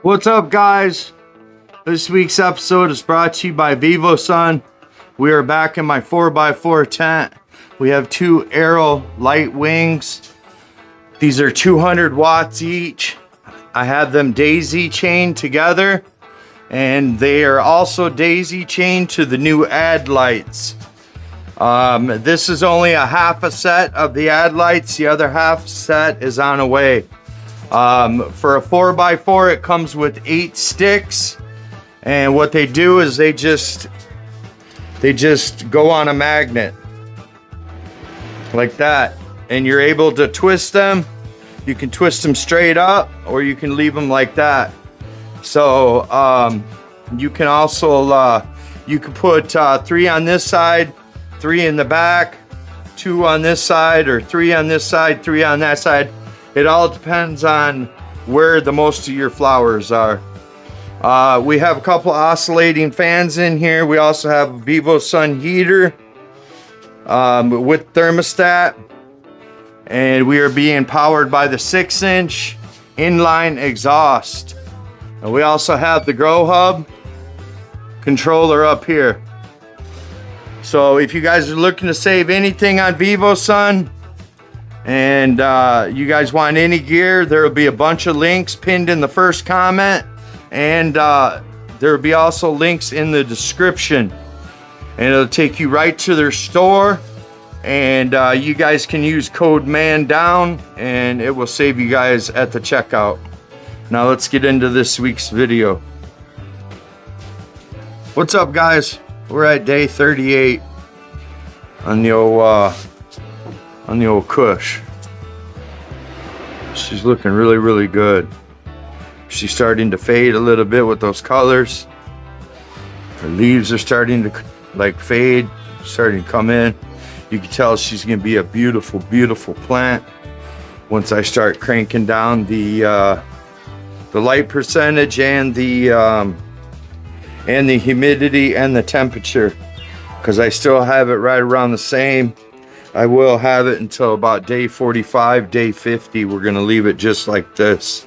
What's up, guys? This week's episode is brought to you by Vivosun. We are back in my 4x4 tent. We have two Arrow light wings. These are 200 watts each. I have them daisy chained together, and they are also daisy chained to the new ad lights. This is only a half a set of the ad lights. The other half set is on the way. For a 4x4, it comes with 8 sticks, and what they do is they just go on a magnet like that, and you're able to twist them. You can twist them straight up, or you can leave them like that. So you can also you can put 3 on this side, 3 in the back, 2 on this side, or 3 on this side, 3 on that side. It all depends on where the most of your flowers are. We have a couple oscillating fans in here. We also have a Vivosun heater with thermostat, and we are being powered by the 6-inch inline exhaust. And we also have the Grow Hub controller up here. So if you guys are looking to save anything on Vivosun, and you guys want any gear, there will be a bunch of links pinned in the first comment, and there will be also links in the description, and it'll take you right to their store, and you guys can use code Mandown, and it will save you guys at the checkout. Now let's get into this week's video. What's up, guys? We're at day 38 on the old Kush. She's looking really good. She's starting to fade a little bit with those colors. Her leaves are starting to like fade, starting to come in. You can tell she's gonna be a beautiful plant once I start cranking down the light percentage and the humidity and the temperature, because I still have it right around the same. I will have it until about day 45, day 50. We're gonna leave it just like this,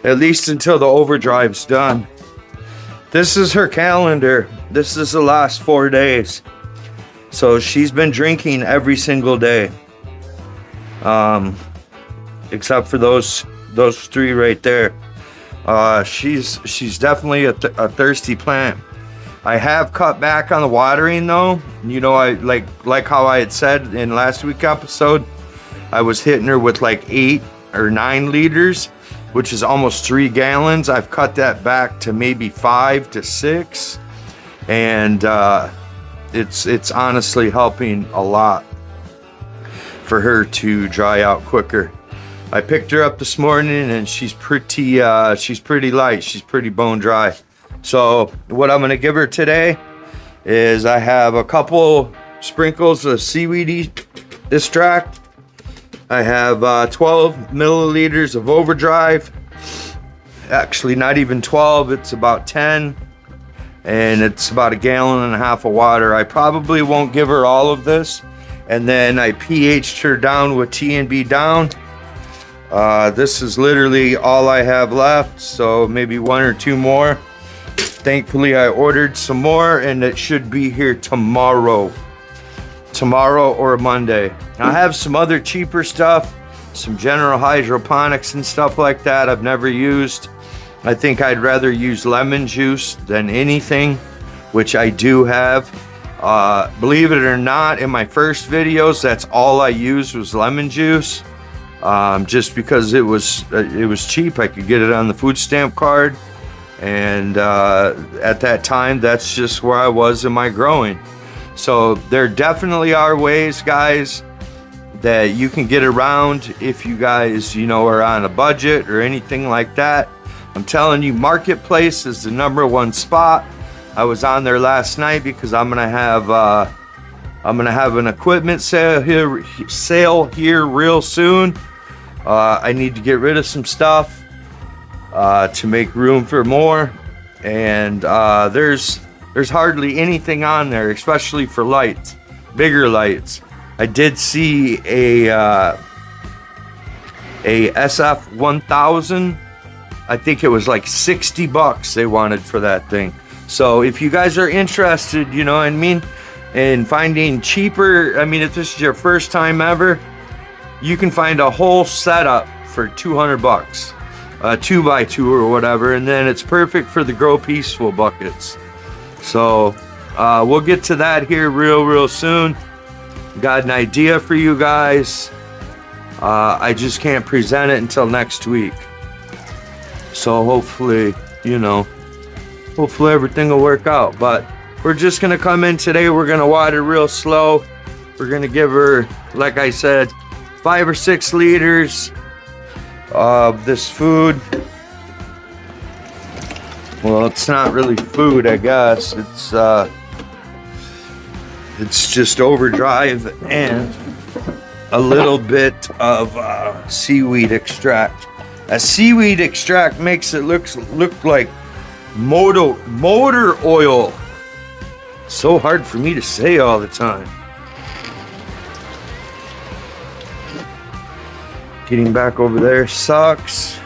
at least until the overdrive's done. This is her calendar. This is the last 4 days. So she's been drinking every single day, except for those 3 right there. She's definitely a thirsty plant. I have cut back on the watering though. You know, I like how I had said in last week's episode, I was hitting her with like 8 or 9 liters, which is almost 3 gallons. I've cut that back to maybe 5 to 6, and it's honestly helping a lot for her to dry out quicker. I picked her up this morning, and she's pretty light. She's pretty bone dry. So what I'm gonna give her today is I have a couple sprinkles of seaweed extract. I have 12 milliliters of overdrive. Actually, not even 12, it's about 10. And it's about 1.5 gallons of water. I probably won't give her all of this. And then I pH'd her down with T&B down. This is literally all I have left, so maybe 1 or 2 more. Thankfully, I ordered some more, and it should be here tomorrow or Monday. I have some other cheaper stuff, some general hydroponics and stuff like that I've never used. I think I'd rather use lemon juice than anything, which I do have. Believe it or not, in my first videos, that's all I used was lemon juice, just because it was cheap. I could get it on the food stamp card, and at that time, that's just where I was in my growing. So there definitely are ways, guys, that you can get around if you guys, you know, are on a budget or anything like that. I'm telling you, Marketplace is the #1 spot. I was on there last night because I'm gonna have an equipment sale here real soon. I need to get rid of some stuff to make room for more, and there's hardly anything on there, especially for lights, bigger lights. I did see a SF 1000 I think it was like 60 bucks they wanted for that thing. So if you guys are interested, you know what I mean, in finding cheaper, I mean, if this is your first time ever, you can find a whole setup for 200 bucks, 2x2 or whatever, and then it's perfect for the Grow Peaceful buckets. So we'll get to that here real soon. Got an idea for you guys. I just can't present it until next week. So hopefully, you know, hopefully everything will work out. But we're just gonna come in today. We're gonna water real slow. We're gonna give her, like I said, 5 or 6 liters of this food. Well, it's not really food, I guess. It's just overdrive and a little bit of seaweed extract. A seaweed extract makes it look like motor oil. So hard for me to say all the time. Getting back over there sucks.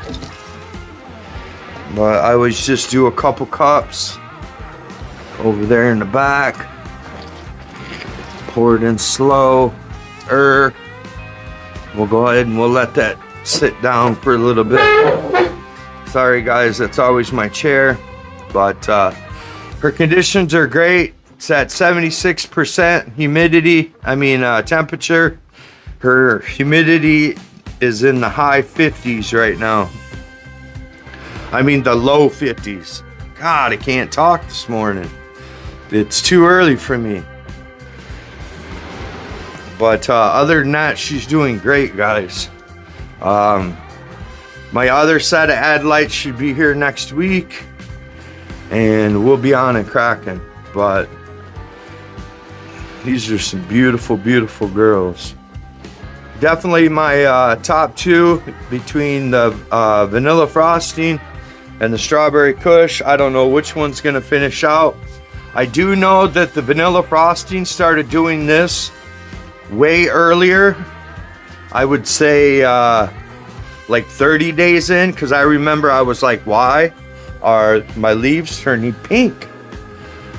But I always just do a couple cups over there in the back. Pour it in slow. We'll go ahead and we'll let that sit down for a little bit. Sorry guys, that's always my chair. But her conditions are great. It's at 76% humidity, temperature. Her humidity is in the high 50s right now. I mean the low 50s. God, I can't talk this morning. It's too early for me. But other than that, she's doing great, guys. My other set of ad lights should be here next week. And we'll be on and cracking. But these are some beautiful, beautiful girls. Definitely my top 2 between the vanilla frosting and the strawberry kush. I don't know which one's gonna finish out. I do know that the vanilla frosting started doing this way earlier. I would say like 30 days in, because I remember I was like, why are my leaves turning pink?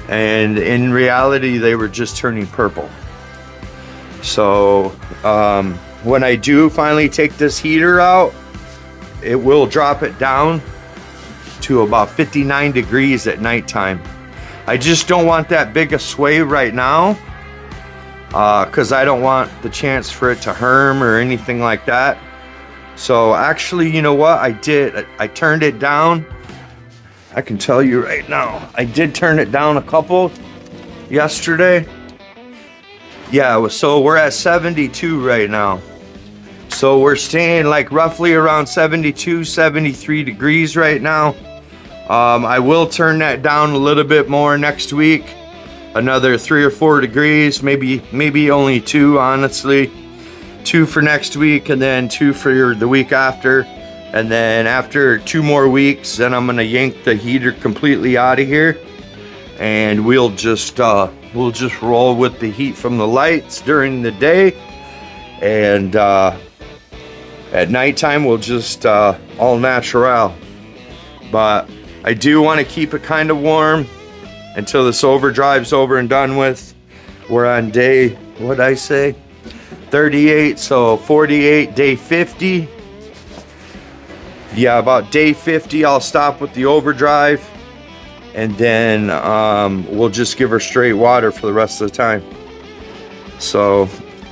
And in reality, they were just turning purple. So when I do finally take this heater out, it will drop it down to about 59 degrees at nighttime. I just don't want that big a sway right now, because I don't want the chance for it to harm or anything like that. So actually, you know what I did? I turned it down. I can tell you right now, I did turn it down a couple yesterday. Yeah, so we're at 72 right now. So we're staying like roughly around 72, 73 degrees right now. I will turn that down a little bit more next week. Another 3 or 4 degrees, maybe only 2, honestly. 2 for next week, and then 2 for the week after. And then after 2 more weeks, then I'm gonna yank the heater completely out of here, and we'll just roll with the heat from the lights during the day, and at nighttime we'll just all natural. But I do want to keep it kind of warm until this overdrive's over and done with. We're on day, what'd I say? 38, so 48, day 50. Yeah, about day 50, I'll stop with the overdrive, and then we'll just give her straight water for the rest of the time. So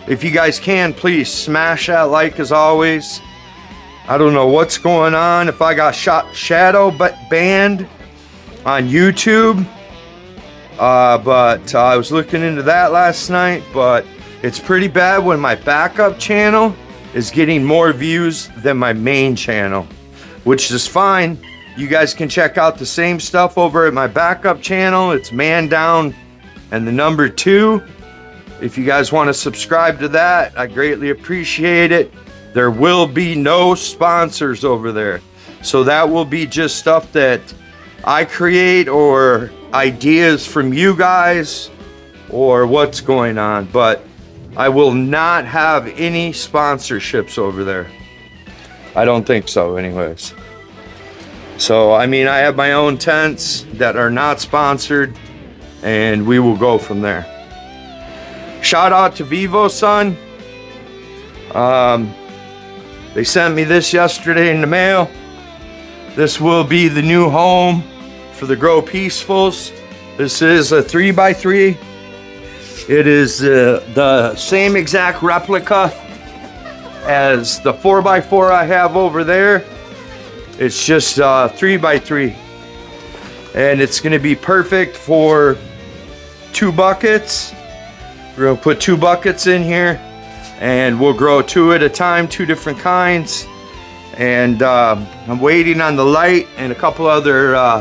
if you guys can, please smash that like as always. I don't know what's going on, if I got shadow banned on YouTube, but I was looking into that last night. But it's pretty bad when my backup channel is getting more views than my main channel, which is fine. You guys can check out the same stuff over at my backup channel. It's Mandown and the number 2. If you guys want to subscribe to that, I greatly appreciate it. There will be no sponsors over there. So that will be just stuff that I create or ideas from you guys or what's going on. But I will not have any sponsorships over there. I don't think so anyways. So, I mean, I have my own tents that are not sponsored, and we will go from there. Shout out to Vivosun. They sent me this yesterday in the mail. This will be the new home for the Grow Peacefuls. This is a 3x3. It is the same exact replica as the 4x4 I have over there. It's just 3x3, and it's going to be perfect for 2 buckets. We're going to put 2 buckets in here, and we'll grow 2 at a time, 2 different kinds. And I'm waiting on the light and a couple other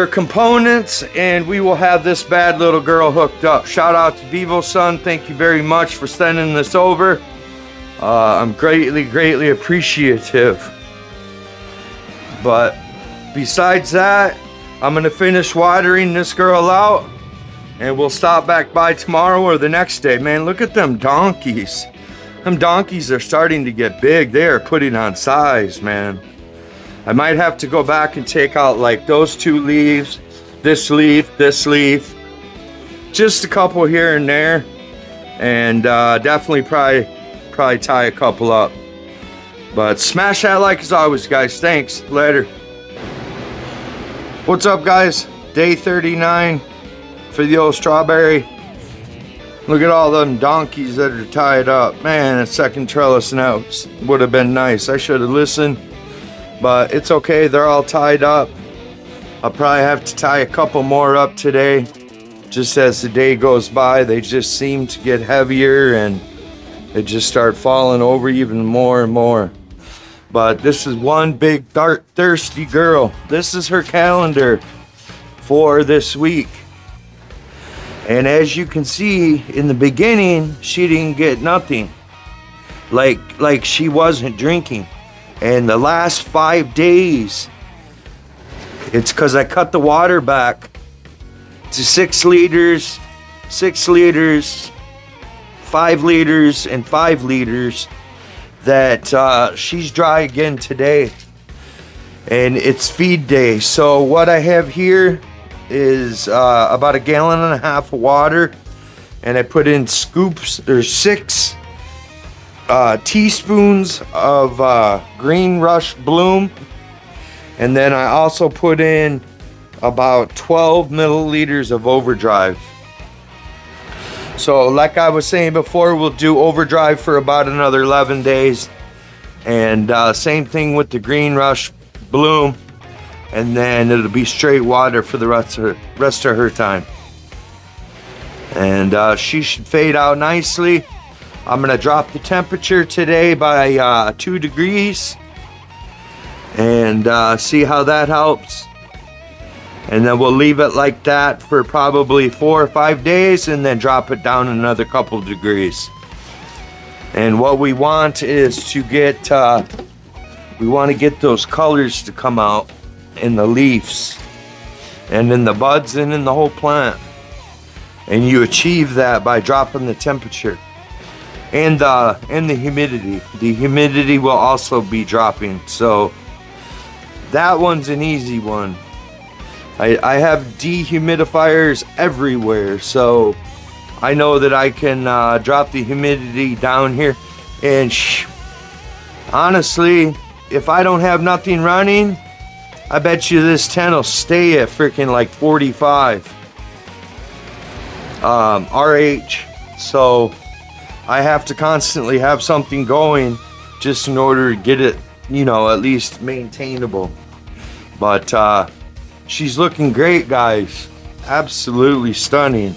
components, and we will have this bad little girl hooked up. Shout out to Vivosun. Thank you very much for sending this over. I'm greatly appreciative. But besides that, I'm gonna finish watering this girl out, and we'll stop back by tomorrow or the next day. Man, look at them donkeys. Them donkeys are starting to get big. They are putting on size, man. I might have to go back and take out like those 2 leaves, this leaf, just a couple here and there, and definitely probably tie a couple up. But smash that like as always, guys. Thanks. Later. What's up, guys? Day 39 for the old strawberry. Look at all them donkeys that are tied up. Man, a second trellis now would have been nice. I should have listened, but it's okay. They're all tied up. I'll probably have to tie a couple more up today. Just as the day goes by, they just seem to get heavier, and they just start falling over even more and more. But this is one big dark thirsty girl. This is her calendar for this week. And as you can see in the beginning, she didn't get nothing. Like she wasn't drinking. And the last 5 days, it's because I cut the water back to 6 liters, 6 liters, 5 liters, and 5 liters, that she's dry again today. And it's feed day. So what I have here is about 1.5 gallons of water, and I put in scoops. There's 6 teaspoons of green rush bloom, and then I also put in about 12 milliliters of overdrive. So like I was saying before, we'll do overdrive for about another 11 days, and same thing with the green rush bloom, and then it'll be straight water for the rest of her time. And she should fade out nicely. I'm gonna drop the temperature today by 2 degrees and see how that helps. And then we'll leave it like that for probably 4 or 5 days, and then drop it down another couple degrees. And what we want is to get, we want to get those colors to come out in the leaves and in the buds and in the whole plant. And you achieve that by dropping the temperature and the humidity. The humidity will also be dropping. So that one's an easy one. I have dehumidifiers everywhere, so I know that I can drop the humidity down here. And honestly, if I don't have nothing running, I bet you this tent will stay at freaking like 45 RH. So I have to constantly have something going just in order to get it, you know, at least maintainable. But she's looking great, guys. Absolutely stunning.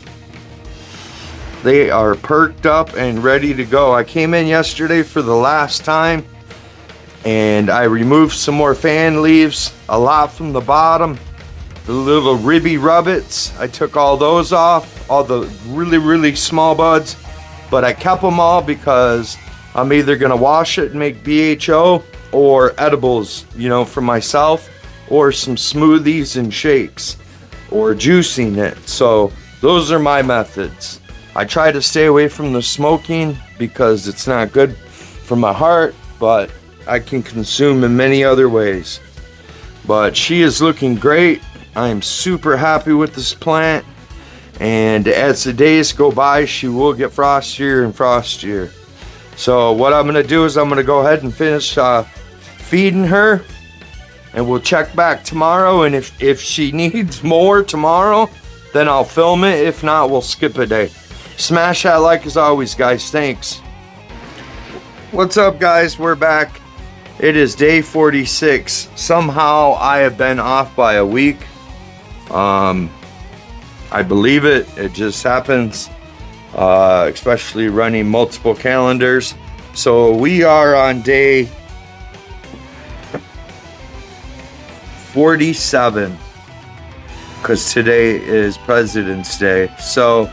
They are perked up and ready to go. I came in yesterday for the last time, and I removed some more fan leaves, a lot from the bottom, the little ribby rubbits. I took all those off, all the really small buds, but I kept them all because I'm either gonna wash it and make BHO or edibles, you know, for myself, or some smoothies and shakes, or juicing it. So those are my methods. I try to stay away from the smoking because it's not good for my heart, but I can consume in many other ways. But she is looking great. I'm super happy with this plant. And as the days go by, she will get frostier and frostier. So what I'm going to do is I'm going to go ahead and finish feeding her. And we'll check back tomorrow. And if she needs more tomorrow, then I'll film it. If not, we'll skip a day. Smash that like as always, guys. Thanks. What's up, guys? We're back. It is day 46. Somehow I have been off by a week. I believe it. It just happens. Especially running multiple calendars. So we are on day 47. Because today is President's Day. So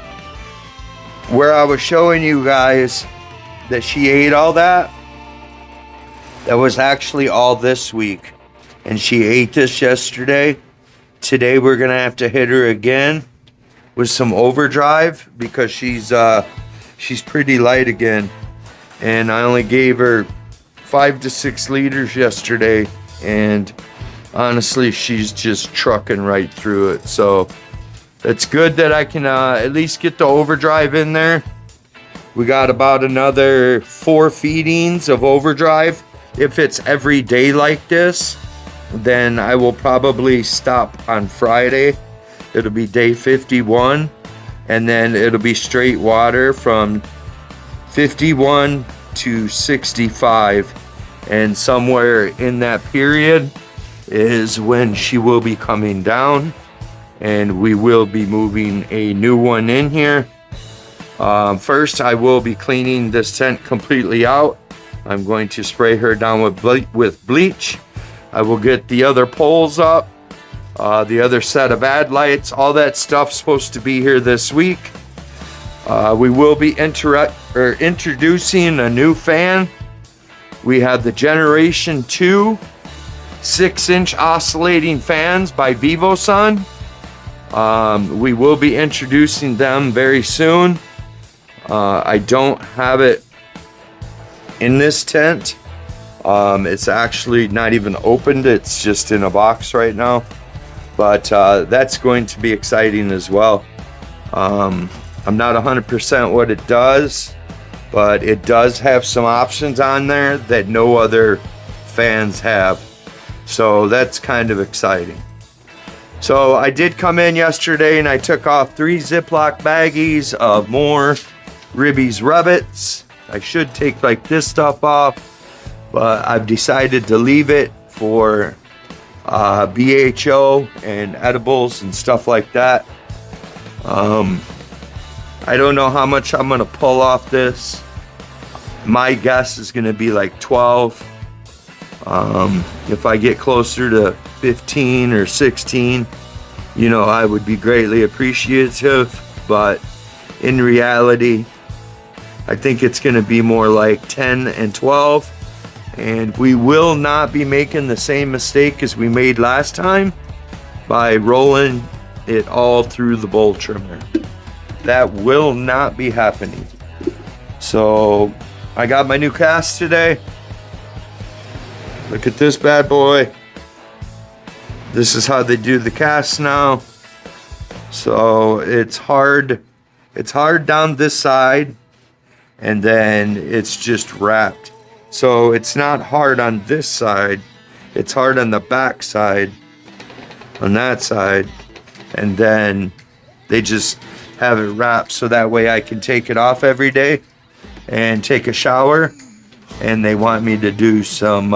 where I was showing you guys that she ate all that, that was actually all this week. And she ate this yesterday. Today we're going to have to hit her again with some overdrive because she's pretty light again. And I only gave her 5 to 6 liters yesterday. And honestly, she's just trucking right through it. So it's good that I can at least get the overdrive in there. We got about another 4 feedings of overdrive. If it's every day like this, then I will probably stop on Friday. It'll be day 51. And then it'll be straight water from 51 to 65. And somewhere in that period is when she will be coming down. And we will be moving a new one in here. First, I will be cleaning this tent completely out. I'm going to spray her down with bleach. I will get the other poles up, the other set of ad lights. All that stuff's supposed to be here this week. We will be introducing a new fan. We have the Generation 2 6-inch oscillating fans by Vivosun. We will be introducing them very soon. I don't have it in this tent. It's actually not even opened. It's just in a box right now. But that's going to be exciting as well. I'm not 100% what it does, but it does have some options on there that no other fans have. So that's kind of exciting. So I did come in yesterday and I took off 3 Ziploc baggies of more Ribby's Rubbits. I should take like this stuff off, but I've decided to leave it for BHO and edibles and stuff like that. I don't know how much I'm gonna pull off this. My guess is gonna be like 12. If I get closer to 15 or 16, you know, I would be greatly appreciative, but in reality, I think it's going to be more like 10 and 12, and we will not be making the same mistake as we made last time by rolling it all through the bowl trimmer. That will not be happening. So I got my new cast today. Look at this bad boy. This is how they do the cast now. So it's hard down this side, and then it's just wrapped. So it's not hard on this side, it's hard on the back side, on that side, and then they just have it wrapped so that way I can take it off every day and take a shower. And they want me to do some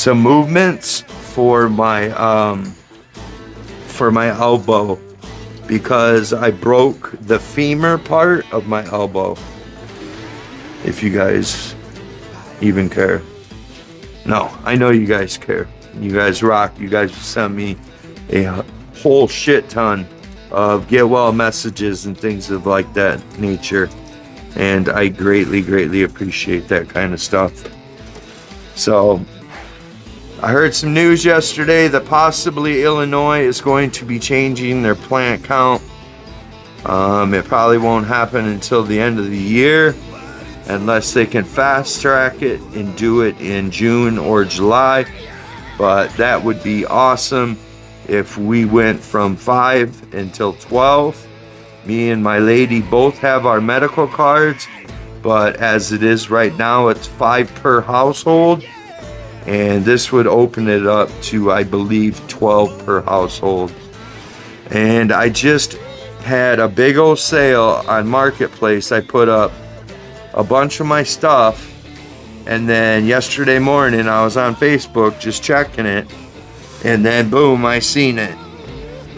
movements for my elbow, because I broke the femur part of my elbow. If you guys even care. No, I know you guys care. You guys rock. You guys sent me a whole shit ton of get well messages and things of like that nature. And I greatly appreciate that kind of stuff. So I heard some news yesterday that possibly Illinois is going to be changing their plant count. It probably won't happen until the end of the year. unless they can fast track it and do it in June or July. But that would be awesome if we went from 5 until 12. Me and my lady both have our medical cards, but as it is right now, it's 5 per household. And this would open it up to, I believe, 12 per household. And I just had a big old sale on Marketplace. I put up a bunch of my stuff, and then yesterday morning I was on Facebook just checking it, and then boom, I seen it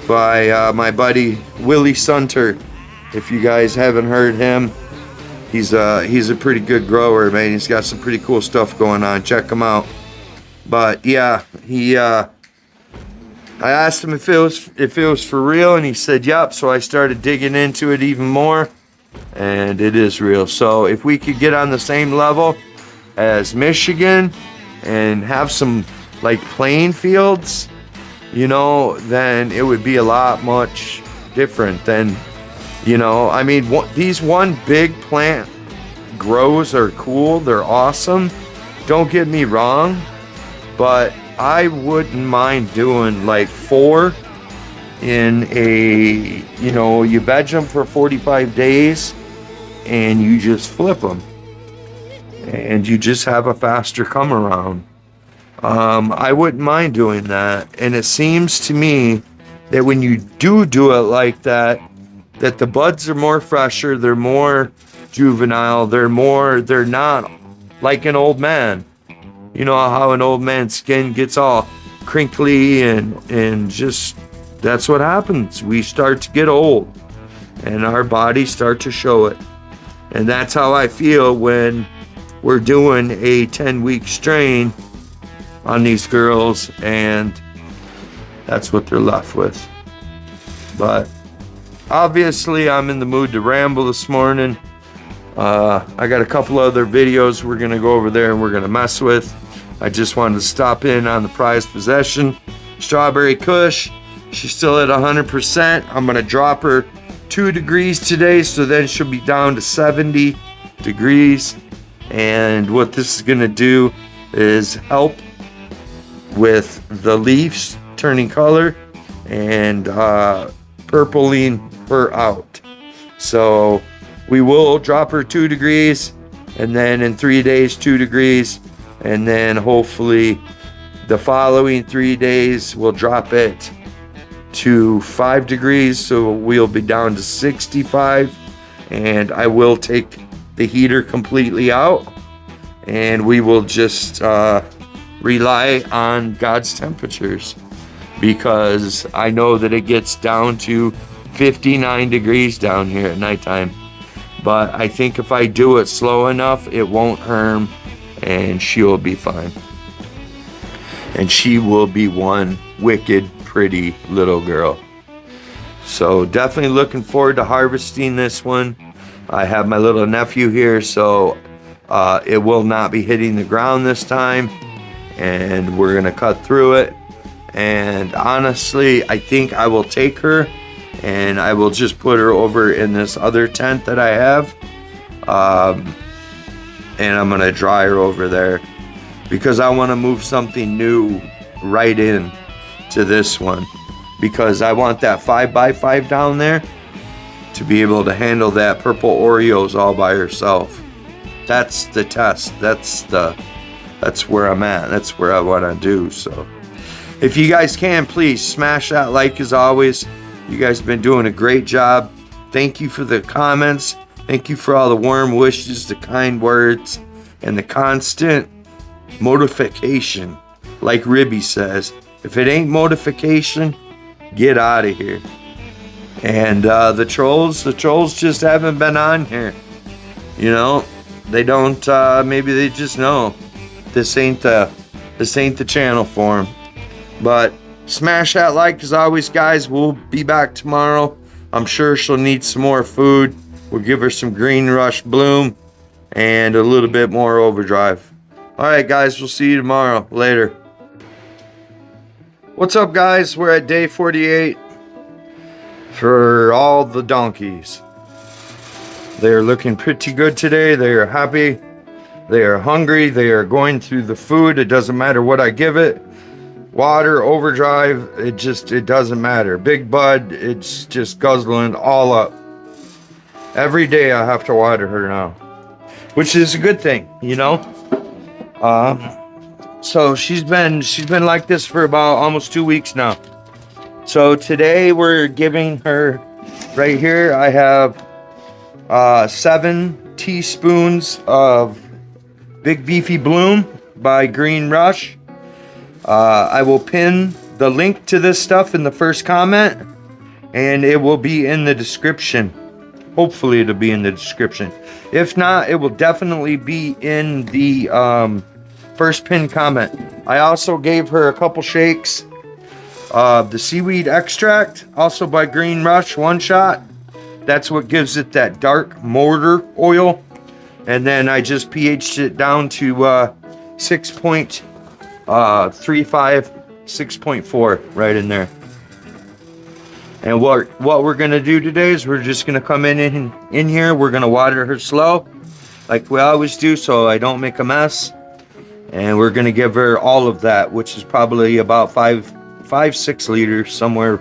by my buddy Willie Sunter. If you guys haven't heard him, he's a pretty good grower, man. He's got some pretty cool stuff going on. Check him out. But yeah, I asked him if it was for real, and he said yep. So I started digging into it even more, and it is real. So if we could get on the same level as Michigan and have some like playing fields, you know, then it would be a lot much different than, you know, I mean, these one big plant grows are cool. They're awesome. Don't get me wrong. But I wouldn't mind doing like 4 in a, you know, you veg them for 45 days and you just flip them. And you just have a faster come around. I wouldn't mind doing that. And it seems to me that when you do it like that, that the buds are more fresher, they're more juvenile, they're not like an old man. You know how an old man's skin gets all crinkly and just, that's what happens. We start to get old and our bodies start to show it. And that's how I feel when we're doing a 10-week strain on these girls, and that's what they're left with. But obviously I'm in the mood to ramble this morning. I got a couple other videos we're gonna go over there and we're gonna mess with. I just wanted to stop in on the prized possession, Strawberry Kush. She's still at 100%. I'm gonna drop her 2 degrees today, so then she'll be down to 70 degrees. And what this is gonna do is help with the leaves turning color and purpling her out. So we will drop her 2 degrees, and then in 3 days 2 degrees, and then hopefully the following 3 days we'll drop it to 5 degrees, so we'll be down to 65. And I will take the heater completely out, and we will just rely on God's temperatures, because I know that it gets down to 59 degrees down here at nighttime. But I think if I do it slow enough, it won't harm, and she'll be fine. And she will be one wicked pretty little girl. So definitely looking forward to harvesting this one. I have my little nephew here, so it will not be hitting the ground this time, and we're gonna cut through it. And honestly, I think I will take her and I will just put her over in this other tent that I have, and I'm gonna dry her over there, because I want to move something new right in to this one, because I want that 5x5 down there to be able to handle that purple Oreos all by herself. That's the test. That's where I'm at. That's where I want to do. So if you guys can, please smash that like as always. You guys have been doing a great job. Thank you for the comments. Thank you for all the warm wishes, the kind words, and the constant motivation. Like Ribby says, if it ain't motivation, get out of here. And the trolls just haven't been on here. You know, they don't. Maybe they just know this ain't the channel for them. But smash that like as always, guys. We'll be back tomorrow. I'm sure she'll need some more food. We'll give her some Green Rush Bloom and a little bit more Overdrive. All right, guys. We'll see you tomorrow. Later. What's up, guys? We're at day 48 for all the donkeys. They are looking pretty good today. They are happy. They are hungry. They are going through the food. It doesn't matter what I give it. Water, overdrive, it doesn't matter. Big Bud, it's just guzzling all up. Every day I have to water her now, which is a good thing, you know. So she's been like this for about almost 2 weeks now. So today we're giving her, right here I have 7 teaspoons of Big Beefy Bloom by Green Rush. I will pin the link to this stuff in the first comment, and it will be in the description. Hopefully it'll be in the description. If not, it will definitely be in the first pinned comment. I also gave her a couple shakes of the seaweed extract, also by Green Rush, 1 shot. That's what gives it that dark mortar oil. And then I just pH'd it down to 6.35, 6.4 right in there. And what we're gonna do today is we're just gonna come in here. We're gonna water her slow, like we always do, so I don't make a mess. And we're gonna give her all of that, which is probably about 5-6 liters, somewhere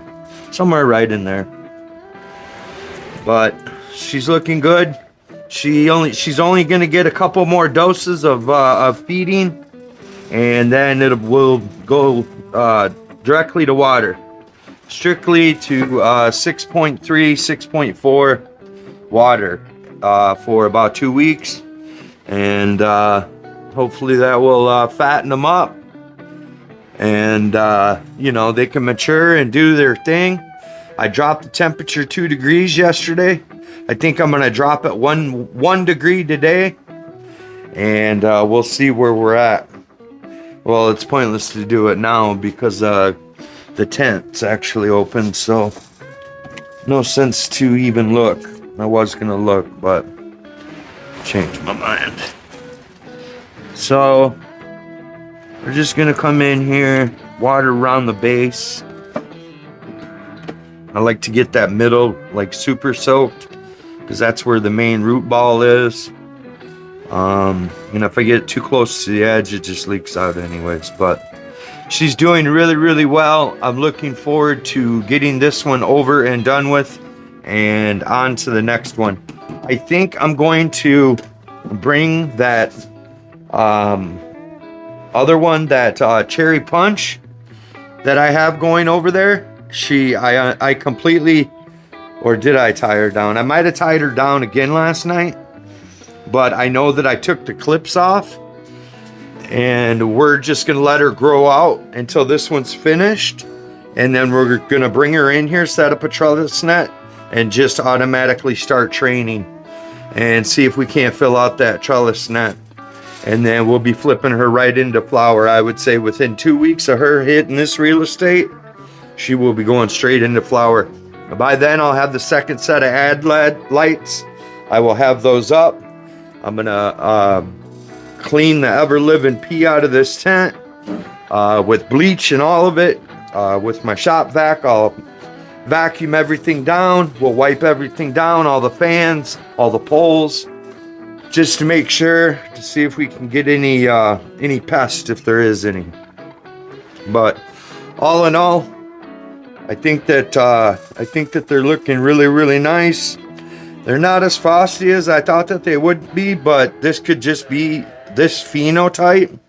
right in there. But she's looking good. She's only gonna get a couple more doses of feeding, and then will go directly to water, strictly to 6.3, 6.4 water for about 2 weeks, and hopefully that will fatten them up, and you know, they can mature and do their thing. I dropped the temperature 2 degrees yesterday. I think I'm gonna drop it one degree today, and we'll see where we're at. Well, it's pointless to do it now because the tent's actually open, so no sense to even look. I was gonna look, but changed my mind. So we're just gonna come in here, water around the base. I like to get that middle like super soaked, because that's where the main root ball is. And if I get too close to the edge, it just leaks out anyways. But she's doing really, really well. I'm looking forward to getting this one over and done with, and on to the next one. I think I'm going to bring that other one, that cherry punch that I have going over there. I completely, or did I tie her down? I might have tied her down again last night, but I know that I took the clips off, and we're just gonna let her grow out until this one's finished, and then we're gonna bring her in here, set up a trellis net, and just automatically start training and see if we can't fill out that trellis net. And then we'll be flipping her right into flower. I would say within 2 weeks of her hitting this real estate, she will be going straight into flower. By then I'll have the second set of ad lights. I will have those up. I'm gonna clean the ever-living pee out of this tent with bleach and all of it. With my shop vac, I'll vacuum everything down. We'll wipe everything down, all the fans, all the poles, just to make sure, to see if we can get any pest, if there is any. But all in all, I think that they're looking really, really nice. They're not as frosty as I thought that they would be, but this could just be this phenotype,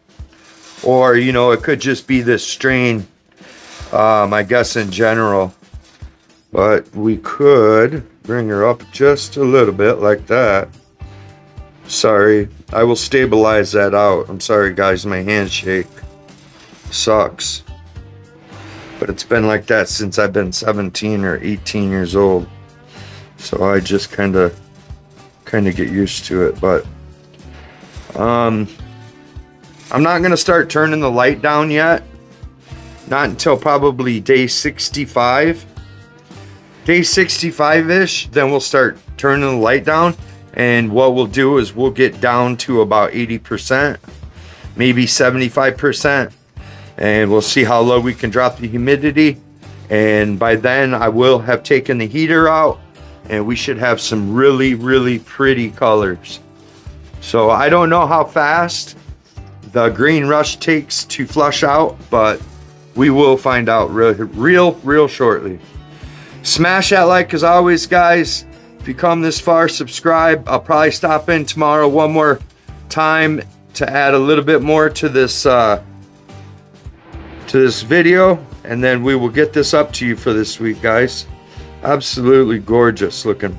or you know, it could just be this strain, I guess, in general. But we could bring her up just a little bit like that. Sorry, I will stabilize that out. I'm sorry guys, my handshake sucks, but it's been like that since I've been 17 or 18 years old. So I just kind of get used to it. But I'm not gonna start turning the light down yet, not until probably day 65. Day 65-ish, then we'll start turning the light down, and what we'll do is we'll get down to about 80%, maybe 75%, and we'll see how low we can drop the humidity. And by then I will have taken the heater out. and we should have some really, really pretty colors. So I don't know how fast the green rush takes to flush out, but we will find out real shortly. Smash that like as always, guys. If you come this far, subscribe. I'll probably stop in tomorrow one more time to add a little bit more to this video, and then we will get this up to you for this week, guys. Absolutely gorgeous looking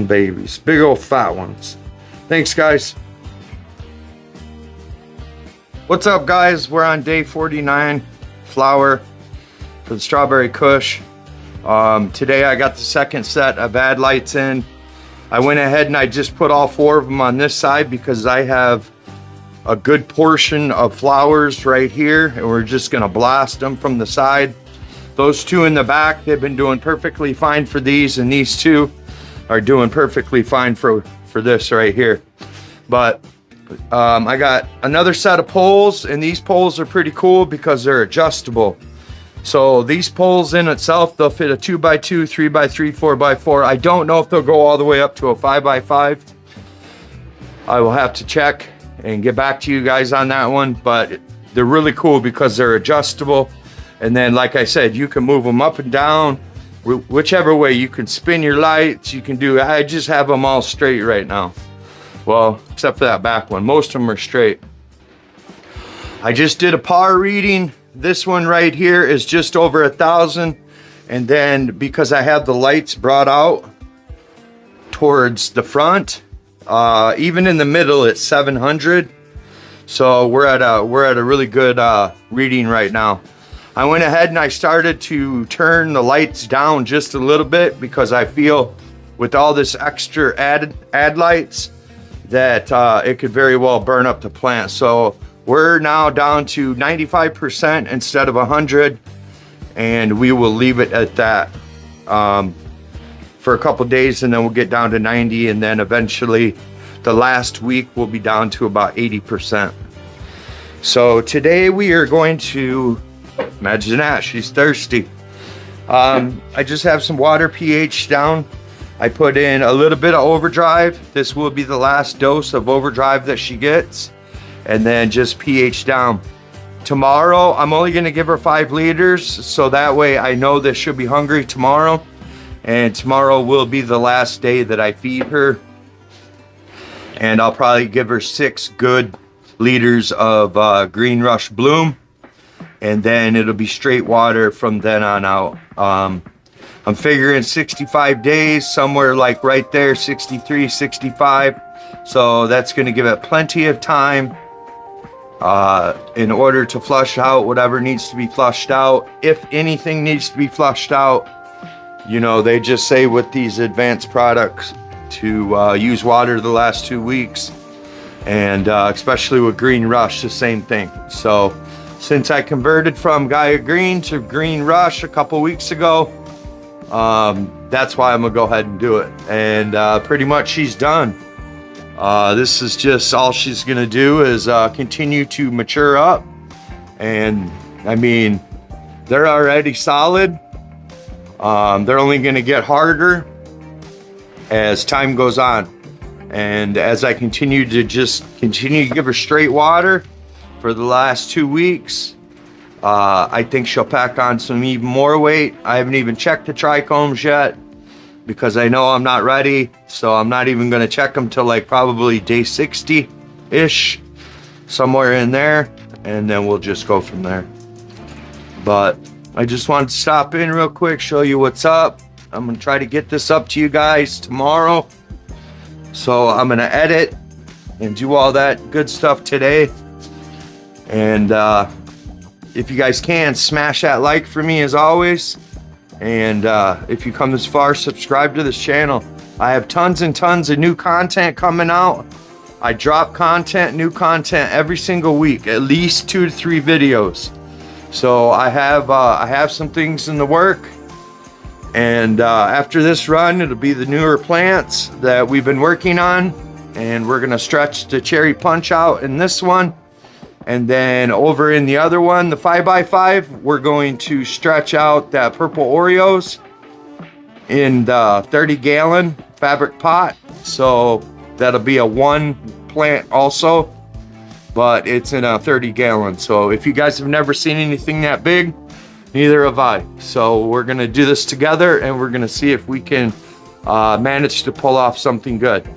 babies, big old fat ones. Thanks, guys. What's up, guys? We're on day 49 flower for the strawberry kush. Today I got the second set of ad lights in. I went ahead and I just put all 4 of them on this side because I have a good portion of flowers right here, and we're just gonna blast them from the side. Those 2 in the back, they've been doing perfectly fine for these, and these 2 are doing perfectly fine for this right here. But I got another set of poles, and these poles are pretty cool because they're adjustable. So these poles in itself, they'll fit a 2x2, 3x3, 4x4. I don't know if they'll go all the way up to a 5x5. I will have to check and get back to you guys on that one, but they're really cool because they're adjustable. And then, like I said, you can move them up and down, whichever way. You can spin your lights, you can do, I just have them all straight right now. Well, except for that back one. Most of them are straight. I just did a par reading. This one right here is just over 1,000. And then because I have the lights brought out towards the front, even in the middle, it's 700. So we're at a really good reading right now. I went ahead and I started to turn the lights down just a little bit because I feel with all this extra ad lights that it could very well burn up the plant. So we're now down to 95% instead of 100, and we will leave it at that for a couple days, and then we'll get down to 90, and then eventually the last week we'll be down to about 80%. So today we are going to, imagine that, she's thirsty. I just have some water pH down. I put in a little bit of overdrive. This will be the last dose of overdrive that she gets, and then just pH down. Tomorrow, I'm only gonna give her 5 liters, so that way I know that she'll be hungry tomorrow, and tomorrow will be the last day that I feed her, and I'll probably give her 6 good liters of Green Rush Bloom, and then it'll be straight water from then on out. I'm figuring 65 days, somewhere like right there, 63, 65. So that's gonna give it plenty of time in order to flush out whatever needs to be flushed out. If anything needs to be flushed out, you know, they just say with these advanced products to use water the last 2 weeks. And especially with Green Rush, the same thing. So since I converted from Gaia Green to Green Rush a couple weeks ago, that's why I'm gonna go ahead and do it. And pretty much she's done. This is just all she's gonna do is continue to mature up. And I mean, they're already solid. They're only gonna get harder as time goes on. And as I continue to give her straight water for the last 2 weeks, I think she'll pack on some even more weight. I haven't even checked the trichomes yet because I know I'm not ready. So I'm not even gonna check them till like probably day 60-ish, somewhere in there. And then we'll just go from there. But I just wanted to stop in real quick, show you what's up. I'm gonna try to get this up to you guys tomorrow. So I'm gonna edit and do all that good stuff today. And if you guys can, smash that like for me as always. And if you come this far, subscribe to this channel. I have tons and tons of new content coming out. I drop new content every single week, at least 2 to 3 videos. So I have some things in the work. And after this run, it'll be the newer plants that we've been working on. And we're gonna stretch the cherry punch out in this one. And then over in the other one, the 5x5, we're going to stretch out that purple Oreos. in the 30-gallon fabric pot. So that'll be a 1 plant also, but it's in a 30-gallon. So if you guys have never seen anything that big, neither have I. So we're gonna do this together, and we're gonna see if we can manage to pull off something good.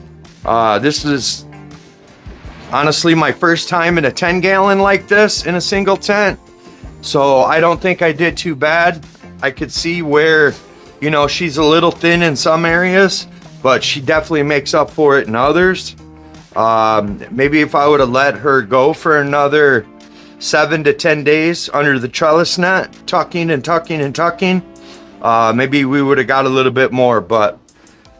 This is honestly my first time in a 10-gallon like this in a single tent, so I don't think I did too bad. I could see where, you know, she's a little thin in some areas, but she definitely makes up for it in others. Maybe if I would have let her go for another 7 to 10 days under the trellis net, tucking and tucking and tucking, maybe we would have got a little bit more. But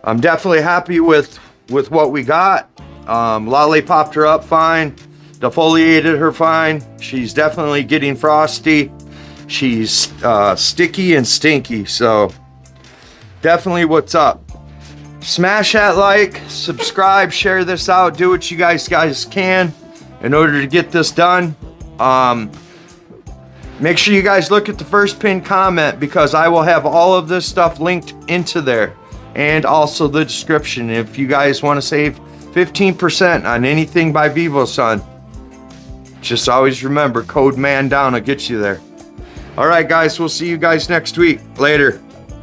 I'm definitely happy with what we got. Lolly popped her up fine, defoliated her fine. She's definitely getting frosty. She's sticky and stinky, so definitely what's up. Smash that like, subscribe, share this out, do what you guys can in order to get this done. Make sure you guys look at the first pinned comment, because I will have all of this stuff linked into there, and also the description. If you guys want to save 15% on anything by Vivosun, just always remember code Mandown will get you there. All right, guys, we'll see you guys next week. Later.